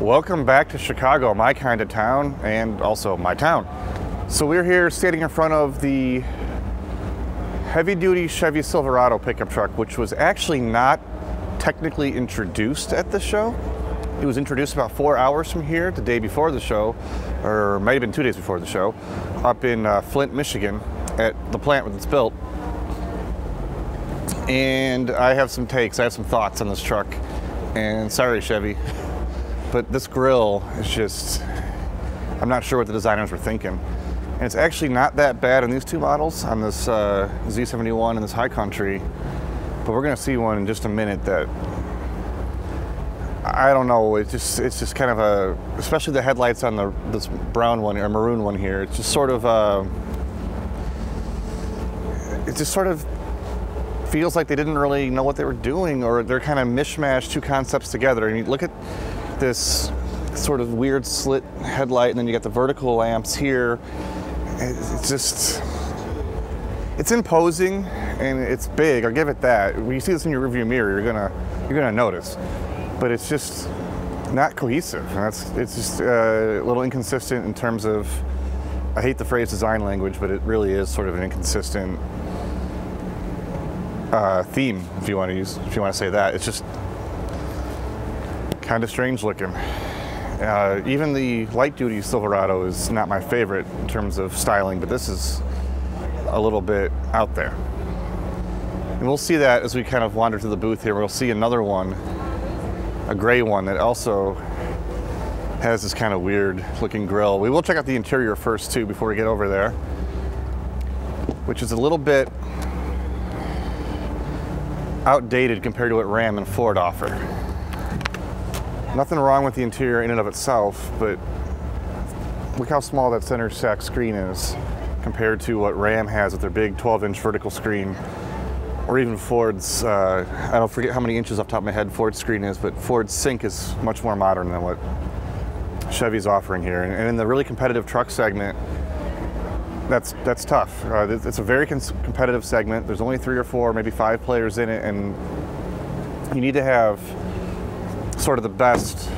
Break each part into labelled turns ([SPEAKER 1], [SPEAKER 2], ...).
[SPEAKER 1] Welcome back to Chicago, my kind of town, and also my town. So we're here standing in front of the heavy-duty Chevy Silverado pickup truck, which was actually not technically introduced at the show. It was introduced about 4 hours from here, the day before the show, or might have been 2 days before the show, up in Flint, Michigan, at the plant where it's built. And I have some takes, I have some thoughts on this truck. And sorry, Chevy, but this grille is just, I'm not sure what the designers were thinking. And it's actually not that bad in these two models, on this Z71 and this High Country. But we're gonna see one in just a minute that, I don't know, it's just kind of a, especially the headlights on this brown one, or maroon one here, it's just sort of, it just sort of feels like they didn't really know what they were doing, or they're kind of mishmashed two concepts together. And you look at this sort of weird slit headlight, and then you got the vertical lamps here. It's just, it's imposing and it's big, I'll give it that. When you see this in your rearview mirror, you're gonna notice. But it's just not cohesive, and it's just a little inconsistent in terms of, I hate the phrase design language, but it really is sort of an inconsistent theme, if you want to say that. It's just kind of strange looking. Even the light-duty Silverado is not my favorite in terms of styling, but this is a little bit out there. And we'll see that as we kind of wander through the booth here. We'll see another one, a gray one, that also has this kind of weird looking grille. We will check out the interior first too before we get over there, which is a little bit outdated compared to what Ram and Ford offer. Nothing wrong with the interior in and of itself, but look how small that center stack screen is compared to what Ram has with their big 12-inch vertical screen, or even Ford's, I don't forget how many inches off the top of my head Ford's screen is, but Ford's Sync is much more modern than what Chevy's offering here. And in the really competitive truck segment, that's tough. It's a very competitive segment. There's only 3 or 4, maybe 5 players in it, and you need to have sort of the best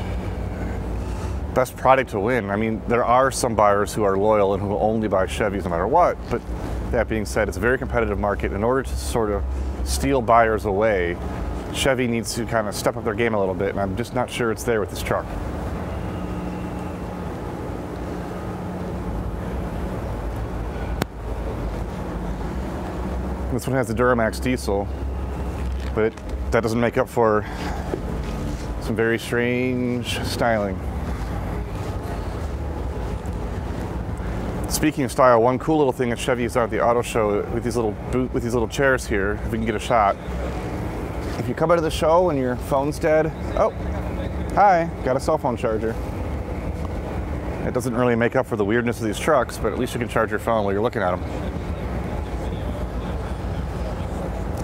[SPEAKER 1] product to win. I mean, there are some buyers who are loyal and who will only buy Chevys no matter what, but that being said, it's a very competitive market. In order to sort of steal buyers away, Chevy needs to kind of step up their game a little bit, and I'm just not sure it's there with this truck. This one has the Duramax diesel, but that doesn't make up for some very strange styling. Speaking of style, one cool little thing that Chevy has done at the auto show with these little chairs here, if we can get a shot. If you come out of the show and your phone's dead, oh, hi, got a cell phone charger. It doesn't really make up for the weirdness of these trucks, but at least you can charge your phone while you're looking at them.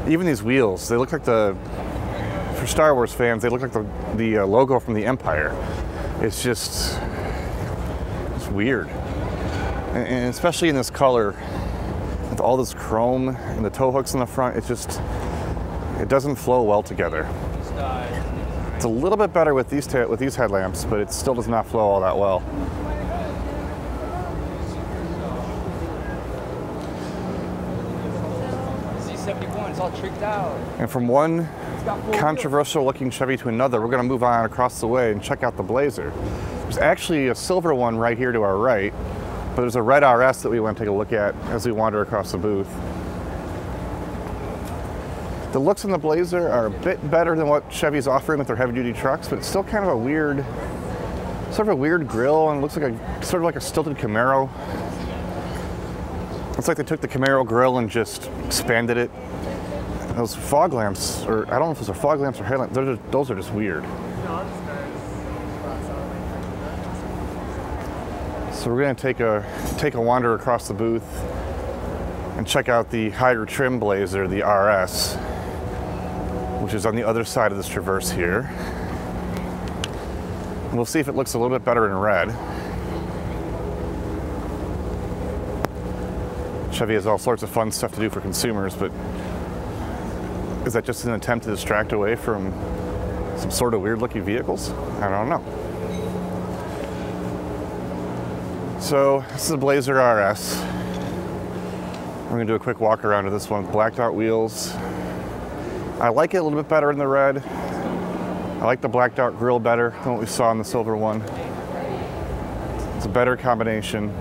[SPEAKER 1] Even these wheels, they look like for Star Wars fans, they look like the logo from the Empire. It's just, it's weird. And especially in this color, with all this chrome and the tow hooks in the front, it doesn't flow well together. It's a little bit better with these headlamps, but it still does not flow all that well.
[SPEAKER 2] It's all tricked out.
[SPEAKER 1] And from one controversial looking Chevy to another, we're going to move on across the way and check out the Blazer. There's actually a silver one right here to our right, but there's a red RS that we want to take a look at as we wander across the booth. The looks in the Blazer are a bit better than what Chevy's offering with their heavy-duty trucks, but it's still kind of a weird, sort of a weird grille, and it looks like sort of like a stilted Camaro. It's like they took the Camaro grille and just expanded it. Those fog lamps, or I don't know if those are fog lamps or headlamps, those are just weird. So we're going to take a wander across the booth and check out the higher trim Blazer, the RS, which is on the other side of this traverse here. And we'll see if it looks a little bit better in red. Chevy has all sorts of fun stuff to do for consumers, but is that just an attempt to distract away from some sort of weird looking vehicles? I don't know. So this is a Blazer RS. We're gonna do a quick walk around of this one with blacked out wheels. I like it a little bit better in the red. I like the blacked out grille better than what we saw in the silver one. It's a better combination.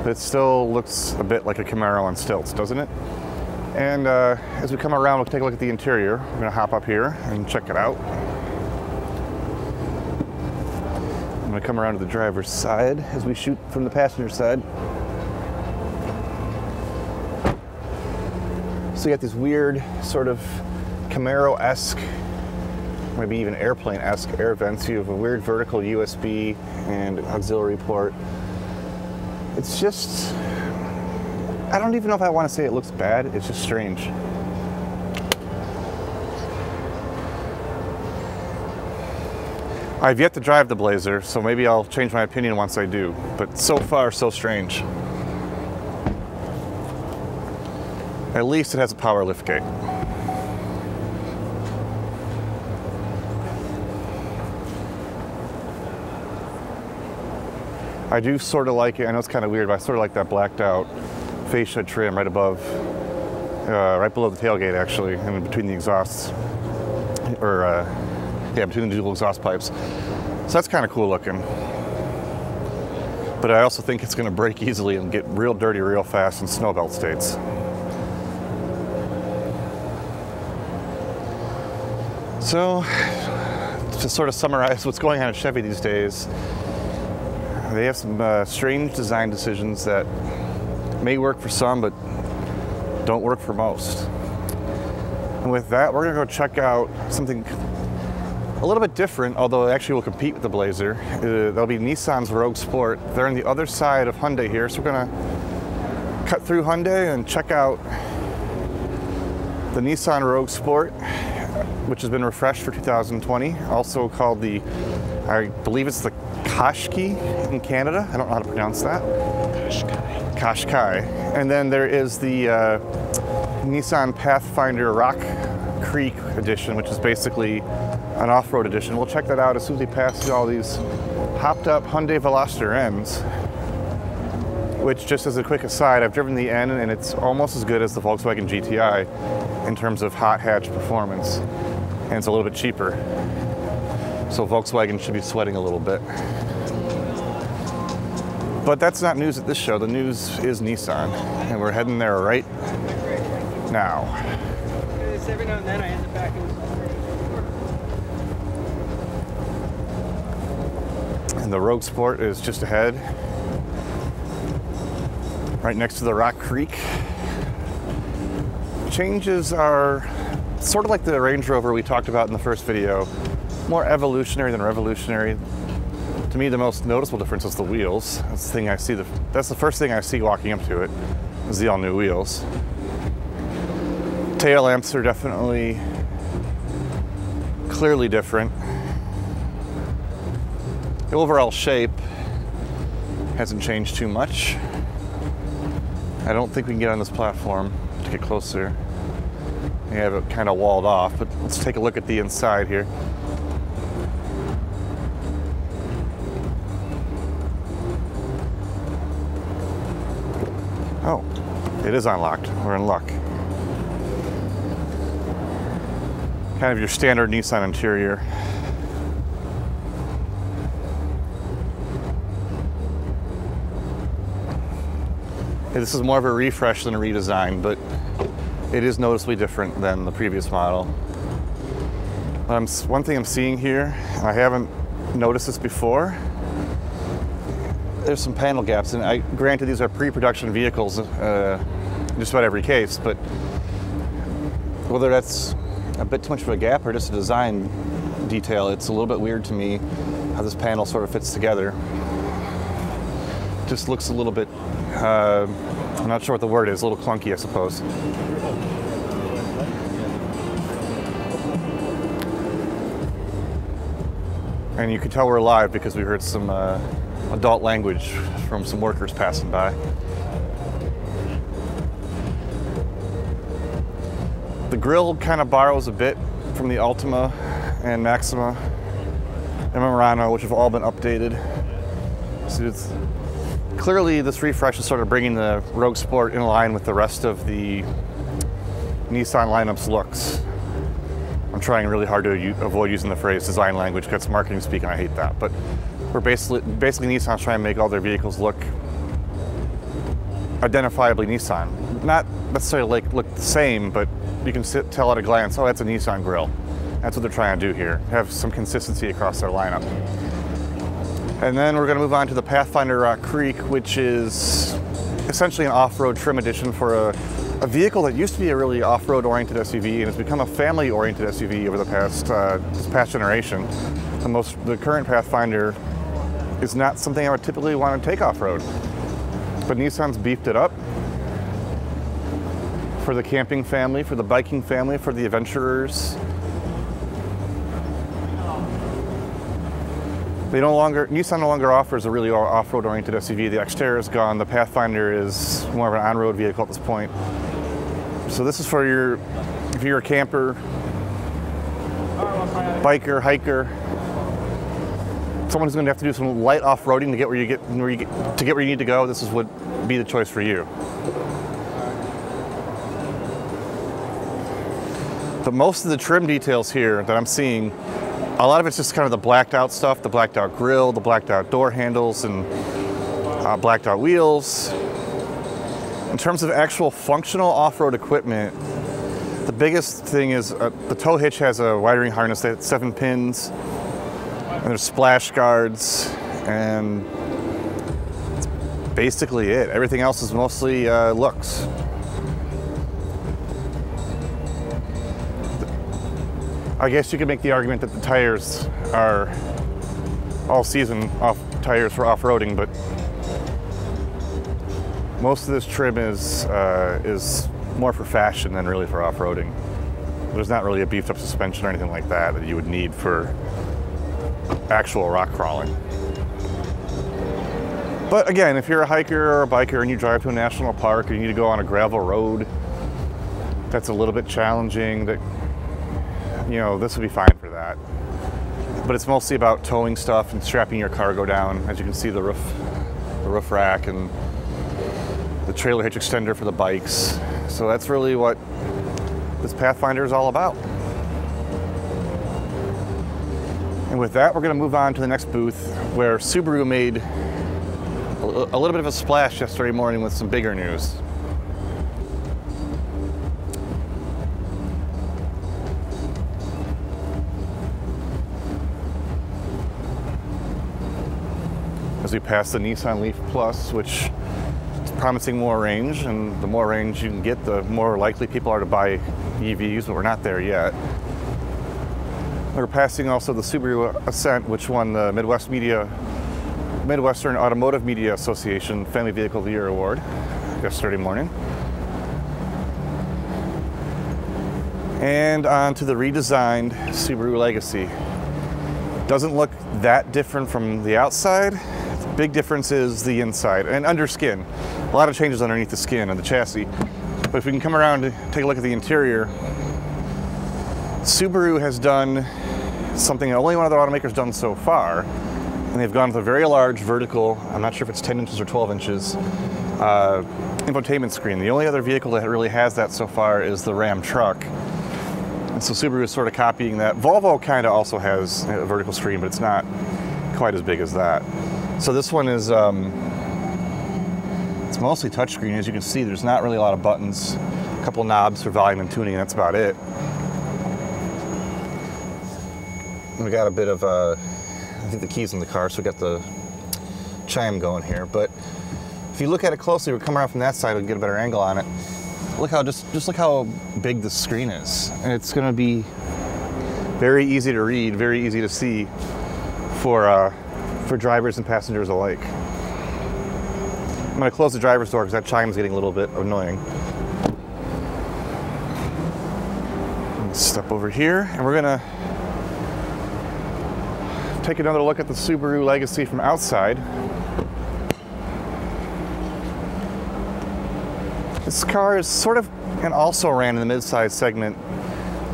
[SPEAKER 1] But it still looks a bit like a Camaro on stilts, doesn't it? And as we come around, we'll take a look at the interior. We're gonna hop up here and check it out. I'm gonna come around to the driver's side as we shoot from the passenger side. So you got this weird sort of Camaro-esque, maybe even airplane-esque air vents. You have a weird vertical USB and auxiliary port. It's just, I don't even know if I want to say it looks bad. It's just strange. I've yet to drive the Blazer, so maybe I'll change my opinion once I do. But so far, so strange. At least it has a power liftgate. I do sort of like it. I know it's kind of weird, but I sort of like that blacked out fascia trim right above, right below the tailgate actually, and between the exhausts, or yeah, between the dual exhaust pipes. So that's kind of cool looking. But I also think it's going to break easily and get real dirty real fast in snow belt states. So, to sort of summarize what's going on at Chevy these days, they have some strange design decisions that may work for some, but don't work for most. And with that, we're gonna go check out something a little bit different, although it actually will compete with the Blazer. That'll be Nissan's Rogue Sport. They're on the other side of Hyundai here, so we're gonna cut through Hyundai and check out the Nissan Rogue Sport, which has been refreshed for 2020, also called the, I believe it's the Qashqai in Canada. I don't know how to pronounce that. Qashqai. And then there is the Nissan Pathfinder Rock Creek edition, which is basically an off-road edition. We'll check that out as soon as we pass through all these hopped up Hyundai Veloster Ns, which, just as a quick aside, I've driven the N and it's almost as good as the Volkswagen GTI in terms of hot hatch performance. And it's a little bit cheaper. So Volkswagen should be sweating a little bit. But that's not news at this show. The news is Nissan, and we're heading there right now.
[SPEAKER 2] Every now and then I end up back in.
[SPEAKER 1] And the Rogue Sport is just ahead, right next to the Rock Creek. Changes are sort of like the Range Rover we talked about in the first video, more evolutionary than revolutionary. To me, the most noticeable difference is the wheels. That's the thing I see. That's the first thing I see walking up to it, is the all-new wheels. Tail lamps are definitely clearly different. The overall shape hasn't changed too much. I don't think we can get on this platform to get closer. We have it kind of walled off, but let's take a look at the inside here. Oh, it is unlocked. We're in luck. Kind of your standard Nissan interior. This is more of a refresh than a redesign, but it is noticeably different than the previous model. One thing I'm seeing here, I haven't noticed this before, there's some panel gaps, and granted these are pre-production vehicles in just about every case, but whether that's a bit too much of a gap or just a design detail, it's a little bit weird to me how this panel sort of fits together. Just looks a little bit, I'm not sure what the word is, a little clunky, I suppose. And you can tell we're live because we heard some adult language from some workers passing by. The grille kind of borrows a bit from the Altima and Maxima and Murano, which have all been updated. So clearly this refresh is sort of bringing the Rogue Sport in line with the rest of the Nissan lineup's looks. I'm trying really hard to avoid using the phrase design language because it's marketing speak and I hate that. But we're basically Nissan's trying to make all their vehicles look identifiably Nissan. Not necessarily look the same, but you can tell at a glance, oh, that's a Nissan grille. That's what they're trying to do here, have some consistency across their lineup. And then we're going to move on to the Pathfinder Rock Creek, which is essentially an off-road trim edition for a vehicle that used to be a really off-road oriented SUV and has become a family-oriented SUV over the this past generation. The current Pathfinder is not something I would typically want to take off-road, but Nissan's beefed it up for the camping family, for the biking family, for the adventurers. Nissan no longer offers a really off-road oriented SUV. The Xterra is gone. The Pathfinder is more of an on-road vehicle at this point. So this is for if you're a camper, biker, hiker, someone who's going to have to do some light off-roading to get where you need to go. This would be the choice for you. But most of the trim details here that I'm seeing, a lot of it's just kind of the blacked out stuff, the blacked out grille, the blacked out door handles, and blacked out wheels. In terms of actual functional off-road equipment, the biggest thing is the tow hitch has a wiring harness that's 7 pins, and there's splash guards, and that's basically it. Everything else is mostly looks. I guess you could make the argument that the tires are all-season tires for off-roading, but most of this trim is more for fashion than really for off-roading. There's not really a beefed-up suspension or anything like that that you would need for actual rock crawling. But again, if you're a hiker or a biker and you drive to a national park or you need to go on a gravel road that's a little bit challenging, this would be fine for that. But it's mostly about towing stuff and strapping your cargo down. As you can see, the roof rack and the trailer hitch extender for the bikes. So that's really what this Pathfinder is all about. And with that, we're going to move on to the next booth, where Subaru made a little bit of a splash yesterday morning with some bigger news. As we pass the Nissan Leaf Plus, which is promising more range, and the more range you can get, the more likely people are to buy EVs, but we're not there yet. We're passing also the Subaru Ascent, which won the Midwestern Automotive Media Association Family Vehicle of the Year Award yesterday morning. And on to the redesigned Subaru Legacy. Doesn't look that different from the outside. Big difference is the inside and under skin. A lot of changes underneath the skin and the chassis. But if we can come around and take a look at the interior, Subaru has done something that only one other automaker's done so far, and they've gone with a very large vertical, I'm not sure if it's 10 inches or 12 inches, infotainment screen. The only other vehicle that really has that so far is the Ram truck. And so Subaru is sort of copying that. Volvo kind of also has a vertical screen, but it's not quite as big as that. So this one is, it's mostly touchscreen. As you can see, there's not really a lot of buttons, a couple knobs for volume and tuning, and that's about it. And we got a bit of, I think the key's in the car, so we got the chime going here. But if you look at it closely, we're coming around from that side, we can get a better angle on it. Look how, just look how big the screen is. And it's gonna be very easy to read, very easy to see for drivers and passengers alike. I'm going to close the driver's door because that chime is getting a little bit annoying. Step over here, and we're going to take another look at the Subaru Legacy from outside. This car is sort of and also ran in the midsize segment.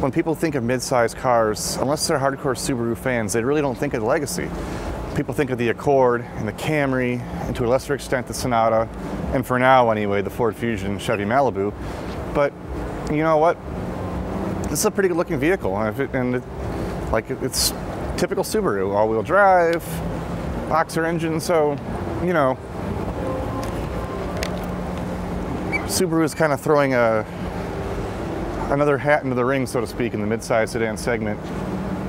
[SPEAKER 1] When people think of midsize cars, unless they're hardcore Subaru fans, they really don't think of the Legacy. people think of the Accord and the Camry, and to a lesser extent the Sonata, and for now anyway, the Ford Fusion and Chevy Malibu. But you know what? This is a pretty good looking vehicle, it's typical Subaru, all-wheel drive, boxer engine, so, you know, Subaru is kind of throwing another hat into the ring, so to speak, in the mid-size sedan segment.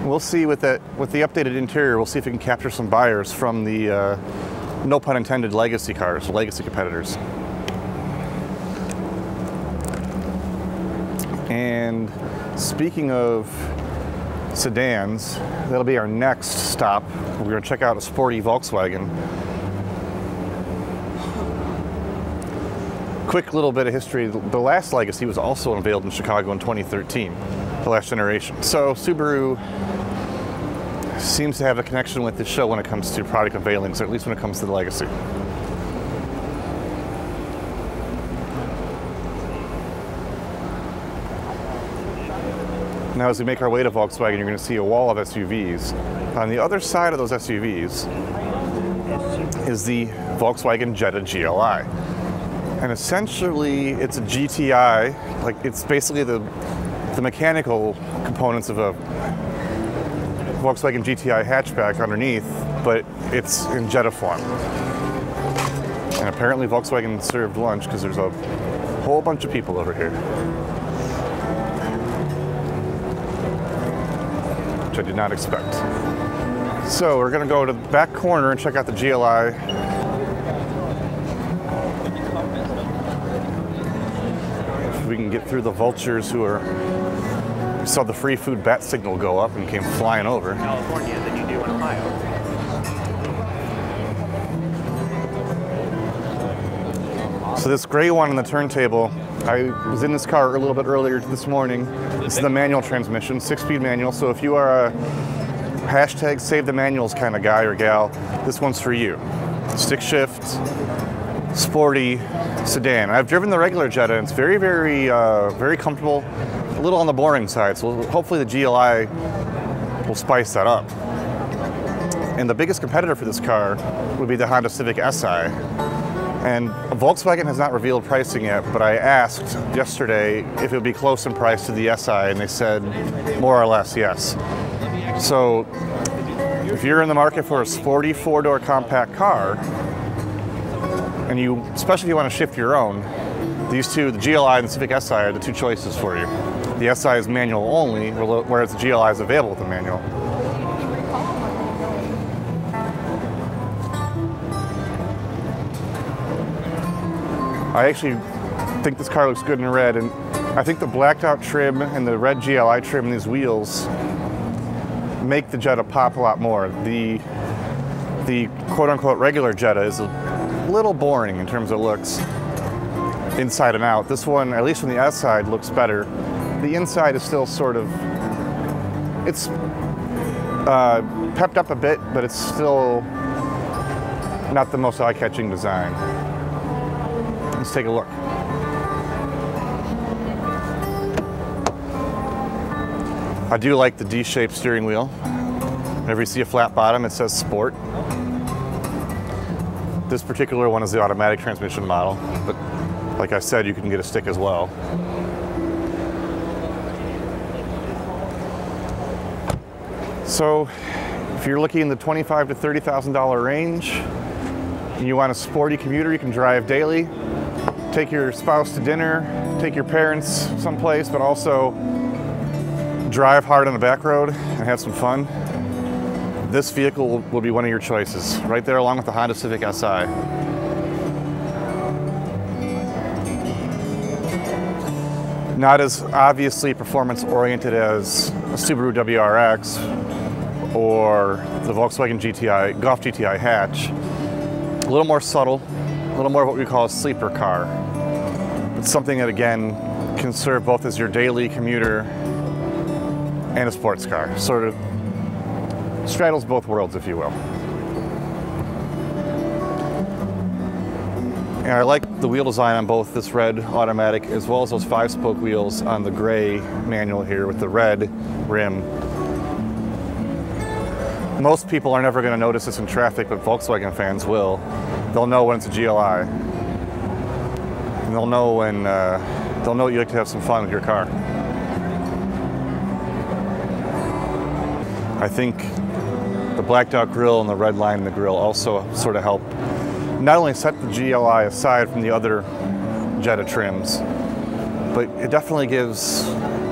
[SPEAKER 1] We'll see with the updated interior, we'll see if we can capture some buyers from the, no pun intended, legacy cars, legacy competitors. And speaking of sedans, that'll be our next stop. We're going to check out a sporty Volkswagen. Quick little bit of history. The last Legacy was also unveiled in Chicago in 2013, the last generation. So Subaru seems to have a connection with this show when it comes to product unveilings, or at least when it comes to the Legacy. Now as we make our way to Volkswagen, you're going to see a wall of SUVs. On the other side of those SUVs is the Volkswagen Jetta Gli. And essentially it's a GTI, like it's basically the mechanical components of a Volkswagen GTI hatchback underneath, but it's in Jetta form. And apparently Volkswagen served lunch because there's a whole bunch of people over here, which I did not expect. So we're gonna go to the back corner and check out the GLI. If we can get through the vultures who we saw the free food bat signal go up and came flying over.
[SPEAKER 3] California than you do in Ohio.
[SPEAKER 1] So this gray one on the turntable, I was in this car a little bit earlier this morning. This is the manual transmission, 6-speed manual. So if you are a hashtag save the manuals kind of guy or gal, this one's for you. Stick shift, sporty sedan. I've driven the regular Jetta and it's very, very, very comfortable. A little on the boring side, so hopefully the GLI will spice that up. And the biggest competitor for this car would be the Honda Civic Si. And Volkswagen has not revealed pricing yet, but I asked yesterday if it would be close in price to the Si, and they said more or less yes. So if you're in the market for a sporty 4-door compact car, and especially if you want to shift your own, these two, the GLI and the Civic Si, are the two choices for you. The Si is manual only, whereas the GLI is available with the manual. I actually think this car looks good in red, and I think the blacked out trim and the red GLI trim and these wheels make the Jetta pop a lot more. The quote-unquote regular Jetta is a little boring in terms of looks, inside and out. This one, at least from the S side, looks better. The inside is still sort of, it's pepped up a bit, but it's still not the most eye-catching design. Let's take a look. I do like the D-shaped steering wheel. Whenever you see a flat bottom, it says Sport. This particular one is the automatic transmission model, but like I said, you can get a stick as well. So if you're looking in the $25,000 to $30,000 range, and you want a sporty commuter you can drive daily, take your spouse to dinner, take your parents someplace, but also drive hard on the back road and have some fun, this vehicle will be one of your choices, right there along with the Honda Civic Si. Not as obviously performance-oriented as a Subaru WRX or the Volkswagen GTI, Golf GTI hatch. A little more subtle, a little more what we call a sleeper car. It's something that, again, can serve both as your daily commuter and a sports car. Sort of straddles both worlds, if you will. And I like the wheel design on both this red automatic as well as those 5-spoke wheels on the gray manual here with the red rim. Most people are never going to notice this in traffic, but Volkswagen fans will. They'll know when it's a GLI. And they'll know you like to have some fun with your car. I think the blacked out grille and the red line in the grille also sort of help not only set the GLI aside from the other Jetta trims, but it definitely gives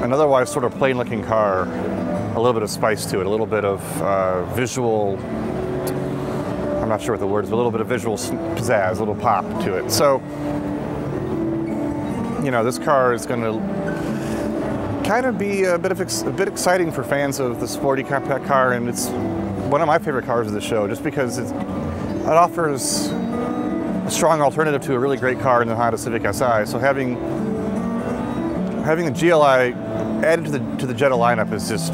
[SPEAKER 1] an otherwise sort of plain looking car a little bit of spice to it, a little bit of visual, I'm not sure what the word is, but a little bit of visual pizzazz, a little pop to it. So, you know, this car is going to kind of be a bit exciting for fans of the sporty compact car, and it's one of my favorite cars of the show just because it offers a strong alternative to a really great car in the Honda Civic Si. So having the GLI added to the Jetta lineup is just,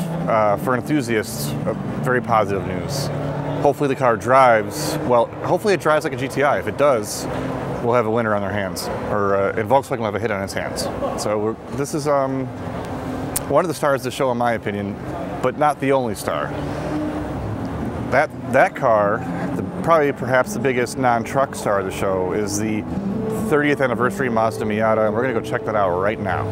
[SPEAKER 1] for enthusiasts, very positive news. Hopefully the car drives, well, hopefully it drives like a GTI. If it does, we'll have a winner on their hands, and Volkswagen will have a hit on its hands. So this is one of the stars of the show in my opinion, but not the only star. That car, perhaps the biggest non-truck star of the show, is the 30th Anniversary Mazda Miata, and we're going to go check that out right now.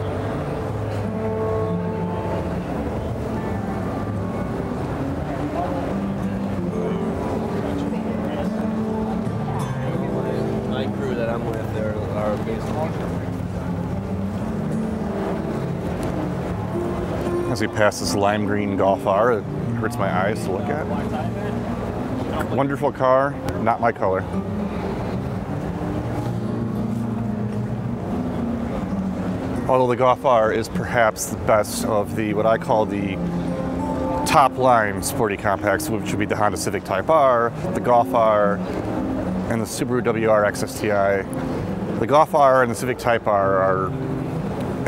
[SPEAKER 3] My crew that I'm with, are basically.
[SPEAKER 1] As we pass this lime green Golf R, it hurts my eyes to look at. Wonderful car, not my color. Although the Golf R is perhaps the best of the, what I call the top line sporty compacts, which would be the Honda Civic Type R, the Golf R, and the Subaru WRX STI. The Golf R and the Civic Type R are,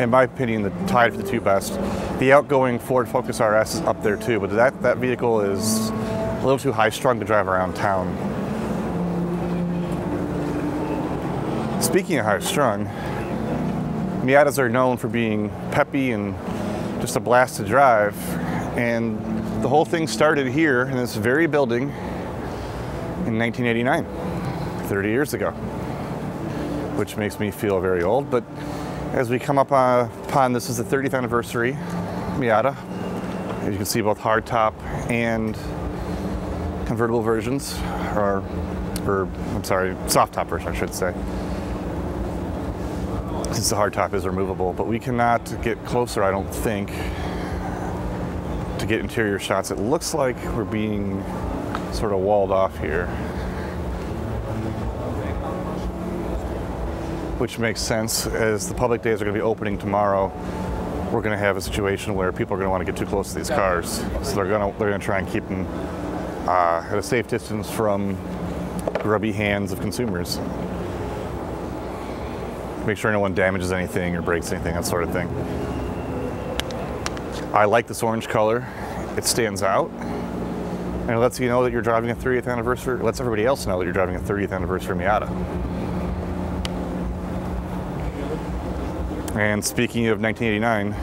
[SPEAKER 1] in my opinion, tied for the two best. The outgoing Ford Focus RS is up there too, but that vehicle is a little too high-strung to drive around town. Speaking of high-strung, Miatas are known for being peppy and just a blast to drive, and the whole thing started here in this very building in 1989, 30 years ago, which makes me feel very old. But as we come up upon this is the 30th anniversary Miata. As you can see, both hardtop and convertible versions, or I'm sorry, soft top version, I should say. Since the hardtop is removable, but we cannot get closer, I don't think, to get interior shots. It looks like we're being sort of walled off here, which makes sense as the public days are going to be opening tomorrow. We're going to have a situation where people are going to want to get too close to these cars, so they're going to try and keep them at a safe distance from grubby hands of consumers. Make sure no one damages anything or breaks anything, that sort of thing. I like this orange color. It stands out, and it lets you know that you're driving a 30th anniversary. It lets everybody else know that you're driving a 30th anniversary Miata. And speaking of 1989,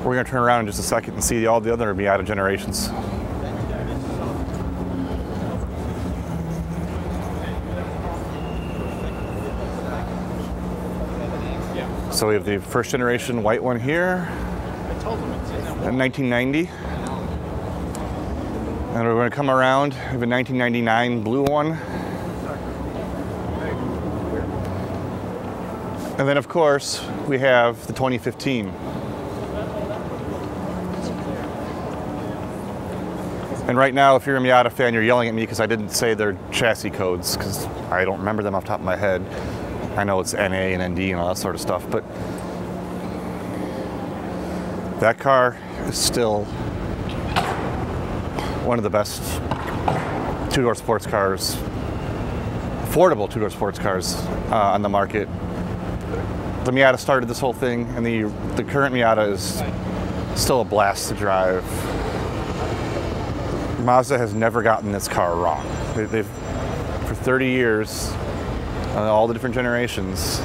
[SPEAKER 1] we're going to turn around in just a second and see all the other Miata generations. So we have the first generation white one here in 1990. And we're going to come around, we have a 1999 blue one. And then of course, we have the 2015. And right now, if you're a Miata fan, you're yelling at me because I didn't say their chassis codes, because I don't remember them off the top of my head. I know it's NA and ND and all that sort of stuff, but that car is still one of the best two-door sports cars, affordable two-door sports cars on the market. The Miata started this whole thing, and the current Miata is still a blast to drive. Mazda has never gotten this car wrong. They've for 30 years, all the different generations,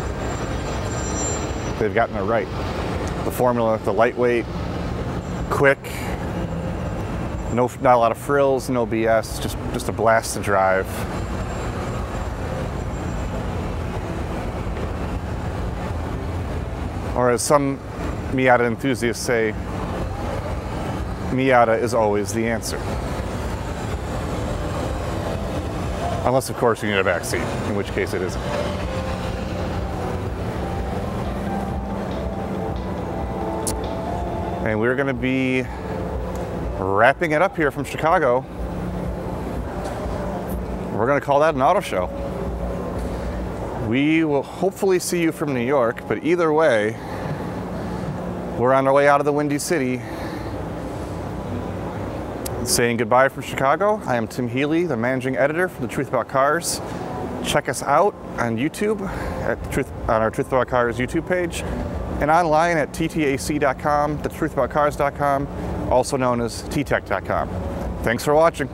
[SPEAKER 1] they've gotten it right. The formula, the lightweight, quick, Not a lot of frills, no BS, just a blast to drive. Or as some Miata enthusiasts say, Miata is always the answer. Unless, of course, you need a back seat, in which case it isn't. And we're going to be wrapping it up here from Chicago. We're going to call that an auto show. We will hopefully see you from New York, but either way, we're on our way out of the Windy City. Saying goodbye from Chicago, I am Tim Healey, the managing editor for The Truth About Cars. Check us out on YouTube, on our Truth About Cars YouTube page, and online at ttac.com, thetruthAboutCars.com, also known as ttech.com. Thanks for watching.